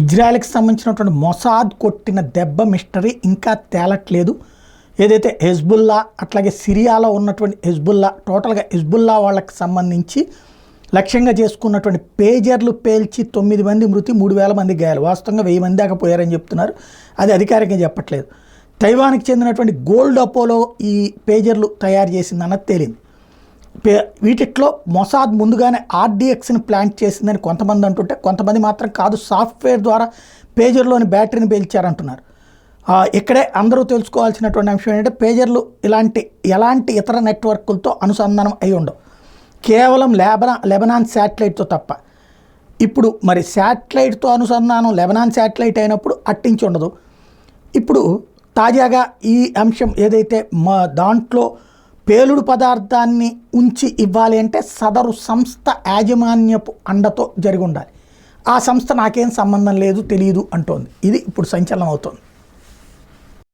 ఇజ్రాయెల్కి సంబంధించినటువంటి మొసాద్ కొట్టిన దెబ్బ మిస్టరీ ఇంకా తేలట్లేదు. ఏదైతే హెజ్బుల్లా అట్లాగే సిరియాలో ఉన్నటువంటి హెజ్బుల్లా టోటల్గా హెజ్బుల్లా వాళ్ళకి సంబంధించి లక్ష్యంగా చేసుకున్నటువంటి పేజర్లు పేల్చి 9 మంది మృతి 3000 మంది గాయాలు, వాస్తవంగా 1000 మంది దాకా పోయారని చెప్తున్నారు. అది అధికారికంగా చెప్పట్లేదు. తైవాన్కి చెందినటువంటి గోల్డ్ అపోలో ఈ పేజర్లు తయారు చేసిందన్నది తేలింది. వీటిట్లో మొసాద్ ముందుగానే ఆర్డిఎక్స్ని ప్లాంట్ చేసిందని కొంతమంది అంటుంటే, కొంతమంది మాత్రం కాదు సాఫ్ట్వేర్ ద్వారా పేజర్లోని బ్యాటరీని పేల్చారంటున్నారు. ఇక్కడే అందరూ తెలుసుకోవాల్సినటువంటి అంశం ఏంటంటే పేజర్లు ఎలాంటి ఇతర నెట్వర్క్లతో అనుసంధానం అయి ఉండవు, కేవలం లెబనాన్ శాటిలైట్తో తప్ప. ఇప్పుడు మరి శాటిలైట్తో అనుసంధానం లెబనాన్ శాటిలైట్ అయినప్పుడు అట్టించి ఉండదు. ఇప్పుడు తాజాగా ఈ అంశం ఏదైతే దాంట్లో పేలుడు పదార్థాన్ని ఉంచి ఇవ్వాలి అంటే సదరు సంస్థ యాజమాన్యపు అండతో జరిగి ఉండాలి. ఆ సంస్థ నాకేం సంబంధం లేదు తెలియదు అంటోంది. ఇది ఇప్పుడు సంచలనం అవుతోంది.